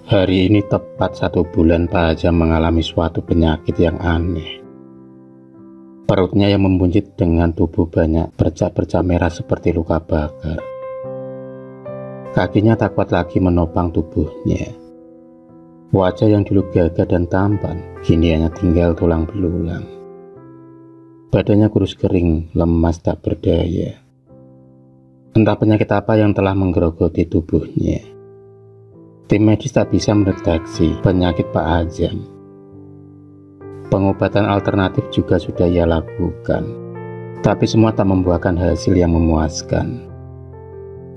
Hari ini tepat 1 bulan Pak Ajam mengalami suatu penyakit yang aneh. Perutnya yang membuncit dengan tubuh banyak bercak-bercak merah seperti luka bakar. Kakinya tak kuat lagi menopang tubuhnya. Wajah yang dulu gagah dan tampan, kini hanya tinggal tulang belulang. Badannya kurus kering, lemas tak berdaya. Entah penyakit apa yang telah menggerogoti tubuhnya. Tim medis tak bisa mendeteksi penyakit Pak Ajam. Pengobatan alternatif juga sudah ia lakukan, tapi semua tak membuahkan hasil yang memuaskan.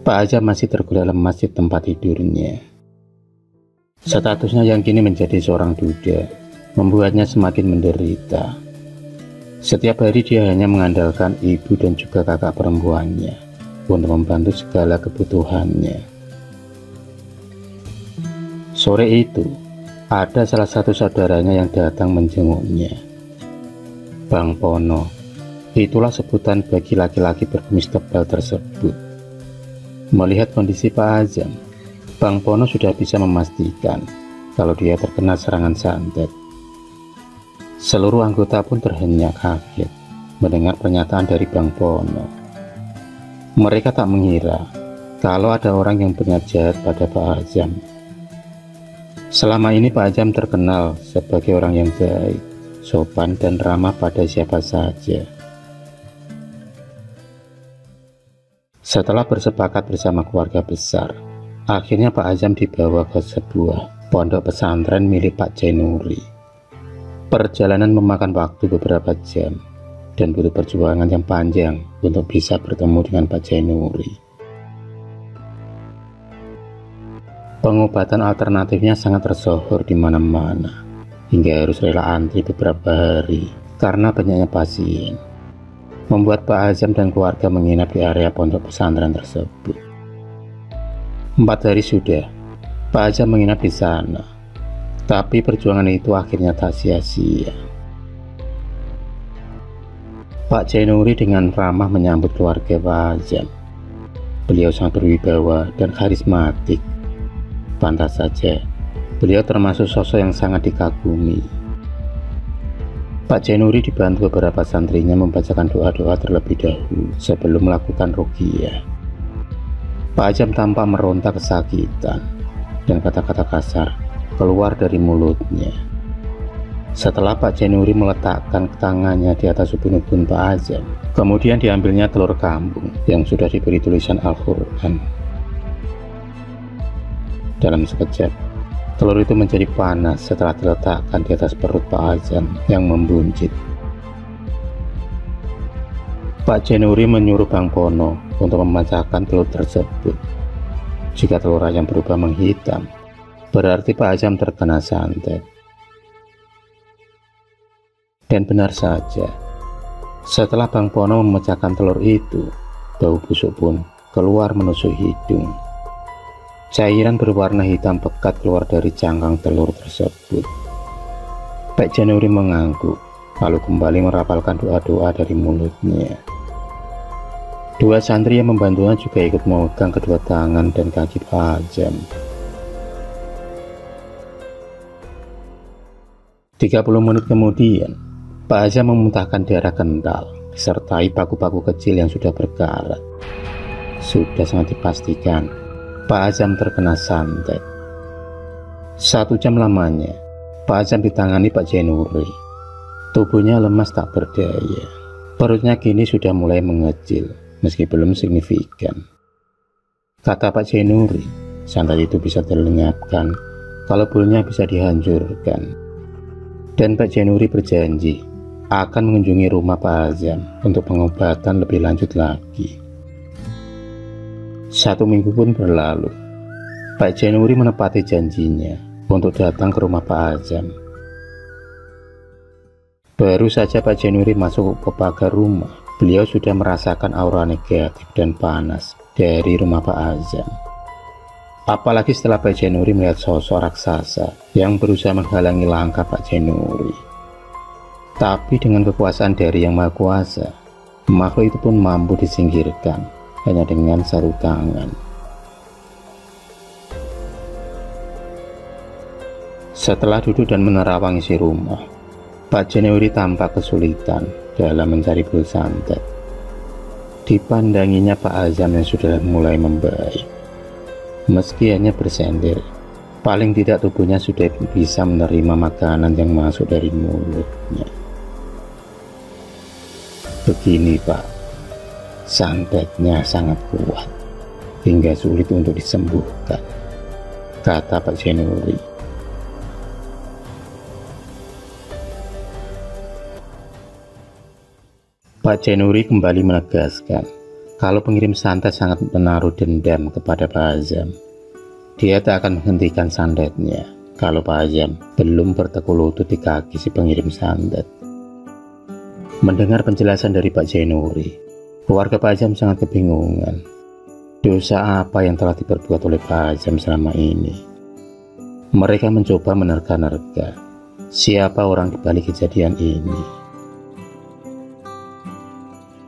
Pak Ajam masih tergolek lemas di tempat tidurnya. Statusnya yang kini menjadi seorang duda membuatnya semakin menderita. Setiap hari dia hanya mengandalkan ibu dan juga kakak perempuannya untuk membantu segala kebutuhannya. Sore itu, ada salah satu saudaranya yang datang menjenguknya. Bang Pono, itulah sebutan bagi laki-laki berkumis tebal tersebut. Melihat kondisi Pak Ajam, Bang Pono sudah bisa memastikan kalau dia terkena serangan santet. Seluruh anggota pun terhenyak kaget mendengar pernyataan dari Bang Pono. Mereka tak mengira kalau ada orang yang berniat jahat pada Pak Ajam. Selama ini Pak Ajam terkenal sebagai orang yang baik, sopan dan ramah pada siapa saja. Setelah bersepakat bersama keluarga besar, akhirnya Pak Ajam dibawa ke sebuah pondok pesantren milik Pak Jainuri. Perjalanan memakan waktu beberapa jam dan butuh perjuangan yang panjang untuk bisa bertemu dengan Pak Jainuri. Pengobatan alternatifnya sangat tersohor di mana-mana, hingga harus rela antri beberapa hari karena banyaknya pasien, membuat Pak Ajam dan keluarga menginap di area pondok pesantren tersebut. 4 hari sudah Pak Ajam menginap di sana, tapi perjuangan itu akhirnya tak sia-sia. Pak Jainuri dengan ramah menyambut keluarga Pak Ajam. Beliau sangat berwibawa dan karismatik. Pantas saja, beliau termasuk sosok yang sangat dikagumi. Pak Jainuri dibantu beberapa santrinya membacakan doa-doa terlebih dahulu sebelum melakukan ruqyah. Pak Ajam tampak meronta kesakitan dan kata-kata kasar keluar dari mulutnya. Setelah Pak Jainuri meletakkan tangannya di atas ubun-ubun Pak Ajam, kemudian diambilnya telur kambing yang sudah diberi tulisan Al-Quran. Dalam sekejap, telur itu menjadi panas setelah diletakkan di atas perut Pak Ajam yang membuncit. Pak Jainuri menyuruh Bang Pono untuk memecahkan telur tersebut. Jika telur ayam berubah menghitam, berarti Pak Ajam terkena santet. Dan benar saja, setelah Bang Pono memecahkan telur itu, bau busuk pun keluar menusuk hidung. Cairan berwarna hitam pekat keluar dari cangkang telur tersebut. Pak Jainuri mengangguk, lalu kembali merapalkan doa-doa dari mulutnya. 2 santri yang membantunya juga ikut memegang kedua tangan dan kaki Pak Ajam. 30 menit kemudian, Pak Ajam memuntahkan darah kental disertai paku-paku kecil yang sudah berkarat. Sudah sangat dipastikan Pak Ajam terkena santet. 1 jam lamanya, Pak Ajam ditangani Pak Jainuri. Tubuhnya lemas tak berdaya. Perutnya kini sudah mulai mengecil, meski belum signifikan. Kata Pak Jainuri, santet itu bisa dilenyapkan kalau bulnya bisa dihancurkan. Dan Pak Jainuri berjanji akan mengunjungi rumah Pak Ajam untuk pengobatan lebih lanjut lagi. 1 minggu pun berlalu. Pak Jainuri menepati janjinya untuk datang ke rumah Pak Ajam. Baru saja Pak Jainuri masuk ke pagar rumah, beliau sudah merasakan aura negatif dan panas dari rumah Pak Ajam. Apalagi setelah Pak Jainuri melihat sosok raksasa yang berusaha menghalangi langkah Pak Jainuri. Tapi dengan kekuasaan dari Yang Maha Kuasa, makhluk itu pun mampu disingkirkan hanya dengan 1 tangan. Setelah duduk dan menerawang isi rumah, Pak Januari tampak kesulitan dalam mencari bulu santet. Dipandanginya Pak Azam yang sudah mulai membaik. Meski hanya bersender, paling tidak tubuhnya sudah bisa menerima makanan yang masuk dari mulutnya. Begini Pak, santetnya sangat kuat hingga sulit untuk disembuhkan, kata Pak Januari. Pak Januari kembali menegaskan kalau pengirim santet sangat menaruh dendam kepada Pak Azam. Dia tak akan menghentikan santetnya kalau Pak Azam belum bertekuk lutut di kaki si pengirim santet. Mendengar penjelasan dari Pak Januari, keluarga Pak Azam sangat kebingungan. Dosa apa yang telah diperbuat oleh Pak Azam selama ini? Mereka mencoba menerka-nerka siapa orang di balik kejadian ini.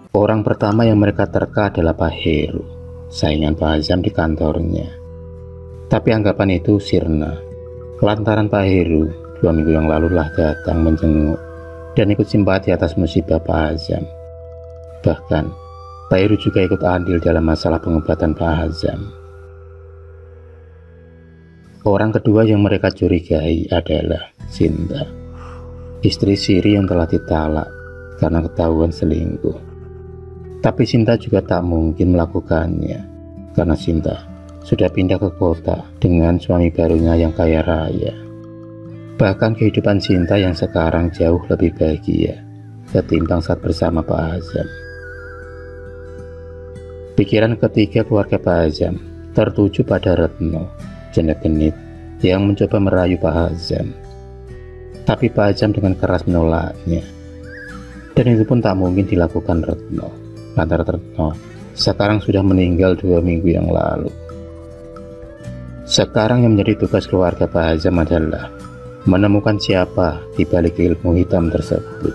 Orang pertama yang mereka terka adalah Pak Heru, saingan Pak Azam di kantornya. Tapi anggapan itu sirna, lantaran Pak Heru 2 minggu yang lalu lah datang menjenguk dan ikut simpati atas musibah Pak Azam. Bahkan, Pak Heru juga ikut andil dalam masalah pengobatan Pak Azam. Orang kedua yang mereka curigai adalah Sinta, istri Siri yang telah ditalak karena ketahuan selingkuh. Tapi Sinta juga tak mungkin melakukannya, karena Sinta sudah pindah ke kota dengan suami barunya yang kaya raya. Bahkan kehidupan Sinta yang sekarang jauh lebih bahagia ketimbang saat bersama Pak Azam. Pikiran ketiga keluarga Pak Azam tertuju pada Retno, janda genit yang mencoba merayu Pak Azam. Tapi Pak Azam dengan keras menolaknya, dan itu pun tak mungkin dilakukan Retno. Lantaran Retno sekarang sudah meninggal 2 minggu yang lalu. Sekarang yang menjadi tugas keluarga Pak Azam adalah menemukan siapa di balik ilmu hitam tersebut.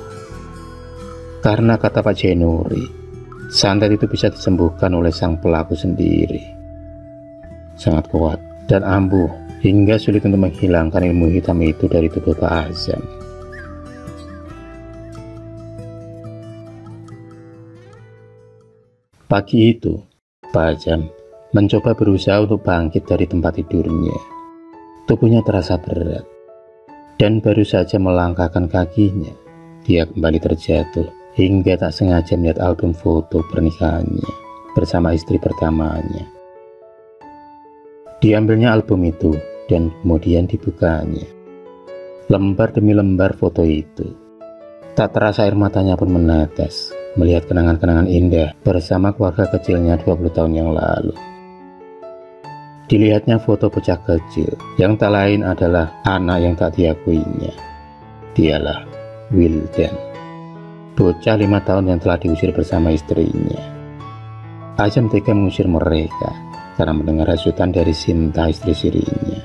Karena kata Pak Januari, santet itu bisa disembuhkan oleh sang pelaku sendiri. Sangat kuat dan ampuh hingga sulit untuk menghilangkan ilmu hitam itu dari tubuh Pak Azam. Pagi itu, Pak Azam mencoba berusaha untuk bangkit dari tempat tidurnya. Tubuhnya terasa berat, dan baru saja melangkahkan kakinya, dia kembali terjatuh hingga tak sengaja melihat album foto pernikahannya bersama istri pertamanya. Diambilnya album itu dan kemudian dibukanya. Lembar demi lembar foto itu. Tak terasa air matanya pun menetes melihat kenangan-kenangan indah bersama keluarga kecilnya 20 tahun yang lalu. Dilihatnya foto bocah kecil yang tak lain adalah anak yang tak diakuinya. Dialah Wildan, bocah 5 tahun yang telah diusir bersama istrinya. Azam tega mengusir mereka karena mendengar hasutan dari Sinta, istri Sirinya.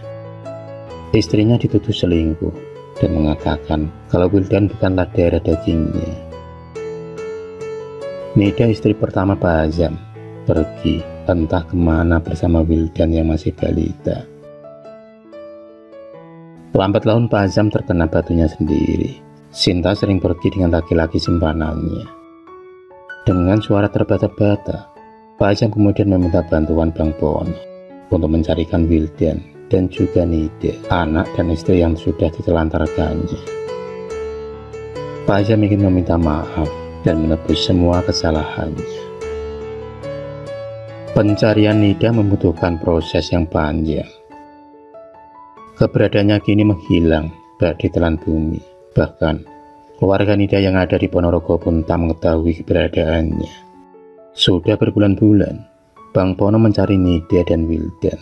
Istrinya dituduh selingkuh dan mengatakan kalau Wildan bukanlah darah dagingnya. Nida, istri pertama Pak Azam, pergi entah kemana bersama Wildan yang masih balita. Lambat laun Pak Azam terkena batunya sendiri. Sinta sering pergi dengan laki-laki simpanannya. Dengan suara terbata-bata, Pak Azam kemudian meminta bantuan Bang Pono untuk mencarikan Wildan dan juga Nida, anak dan istri yang sudah ditelantarkannya. Pak Azam ingin meminta maaf dan menebus semua kesalahannya. Pencarian Nida membutuhkan proses yang panjang. Keberadaannya kini menghilang bak ditelan bumi. Bahkan keluarga Nida yang ada di Ponorogo pun tak mengetahui keberadaannya. Sudah berbulan-bulan Bang Pono mencari Nida dan Wildan,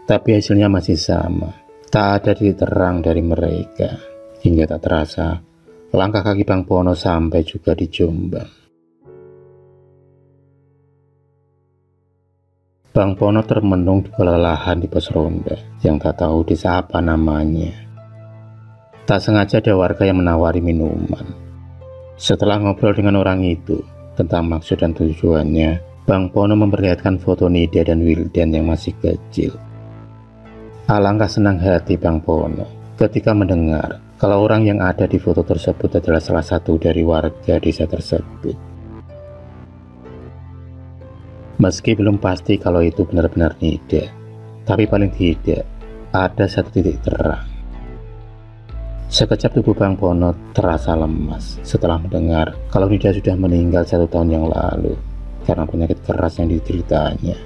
tapi hasilnya masih sama. Tak ada titik terang dari mereka. Hingga tak terasa langkah kaki Bang Pono sampai juga di Jombang. Bang Pono termenung di kelelahan di pos ronda yang tak tahu desa apa namanya. Tak sengaja ada warga yang menawari minuman. Setelah ngobrol dengan orang itu tentang maksud dan tujuannya, Bang Pono memperlihatkan foto Nida dan Wildan yang masih kecil. Alangkah senang hati Bang Pono ketika mendengar kalau orang yang ada di foto tersebut adalah salah satu dari warga desa tersebut. Meski belum pasti kalau itu benar-benar Nida, tapi paling tidak ada satu titik terang. Sekejap tubuh Bang Pono terasa lemas setelah mendengar kalau Nida sudah meninggal 1 tahun yang lalu karena penyakit keras yang dideritanya.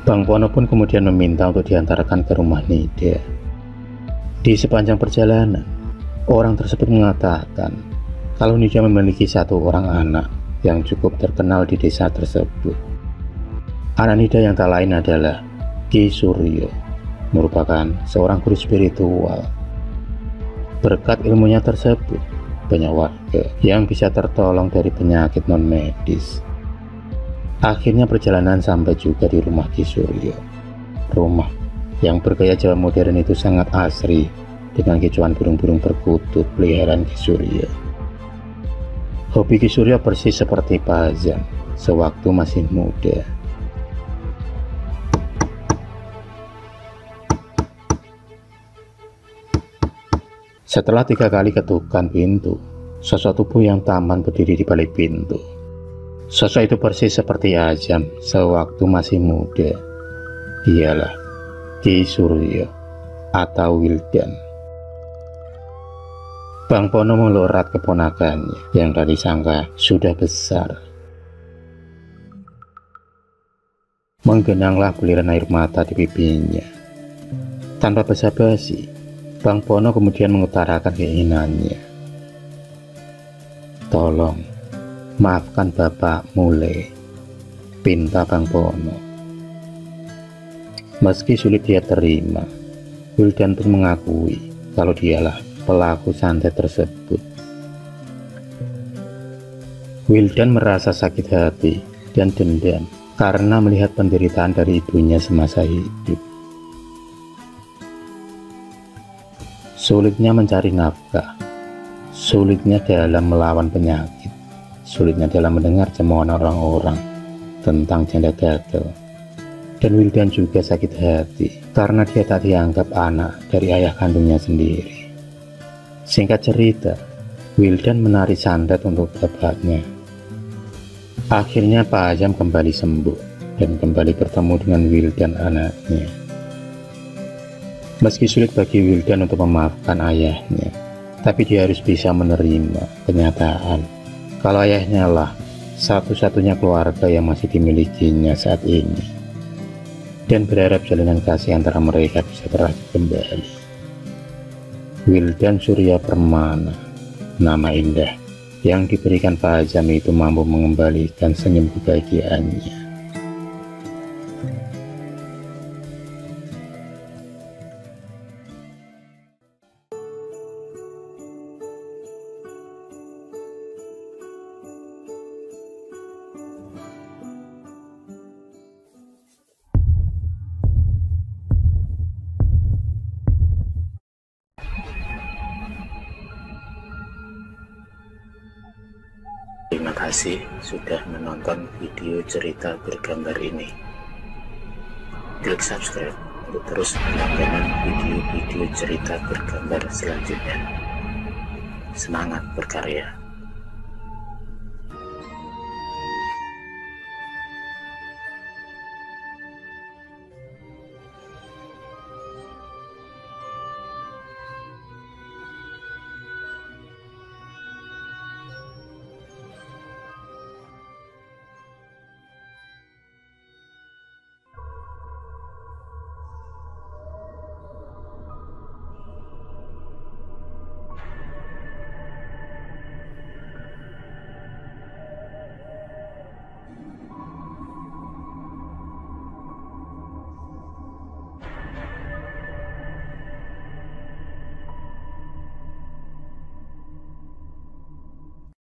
Bang Pono pun kemudian meminta untuk diantarkan ke rumah Nida. Di sepanjang perjalanan, orang tersebut mengatakan kalau Nida memiliki 1 orang anak yang cukup terkenal di desa tersebut. Anak Nida yang tak lain adalah Ki Suryo, merupakan seorang guru spiritual. Berkat ilmunya tersebut, banyak warga yang bisa tertolong dari penyakit non-medis. Akhirnya perjalanan sampai juga di rumah Ki Suryo. Rumah yang bergaya Jawa modern itu sangat asri dengan kicauan burung-burung perkutut peliharaan Ki Suryo. Hobi Ki Suryo persis seperti Pak Azam sewaktu masih muda. Setelah 3 kali ketukan pintu, sosok tubuh yang tampan berdiri di balik pintu. Sosok itu persis seperti Azam sewaktu masih muda. Dialah Ki Suryo atau Wildan. Bang Pono melorat keponakannya yang tak disangka sudah besar. Menggenanglah buliran air mata di pipinya. Tanpa basa-basi, Bang Pono kemudian mengutarakan keinginannya. "Tolong, maafkan Bapak Mule," pinta Bang Pono. Meski sulit dia terima, Wildan pun mengakui kalau dialah pelaku santet tersebut. Wildan merasa sakit hati dan dendam karena melihat penderitaan dari ibunya semasa hidup. Sulitnya mencari nafkah, sulitnya dalam melawan penyakit, sulitnya dalam mendengar cemoohan orang-orang tentang janda gagal. Dan Wildan juga sakit hati karena dia tak dianggap anak dari ayah kandungnya sendiri. Singkat cerita, Wildan menari santet untuk bapaknya. Akhirnya Pak Azam kembali sembuh dan kembali bertemu dengan Wildan anaknya. Meski sulit bagi Wildan untuk memaafkan ayahnya, tapi dia harus bisa menerima kenyataan kalau ayahnya lah satu-satunya keluarga yang masih dimilikinya saat ini, dan berharap jalinan kasih antara mereka bisa terajut kembali. Wildan Surya Permana, nama indah yang diberikan Pak Azam itu mampu mengembalikan senyum kebahagiaannya. Terima kasih sudah menonton video cerita bergambar ini. Klik subscribe untuk terus mendapatkan video-video cerita bergambar selanjutnya. Semangat berkarya.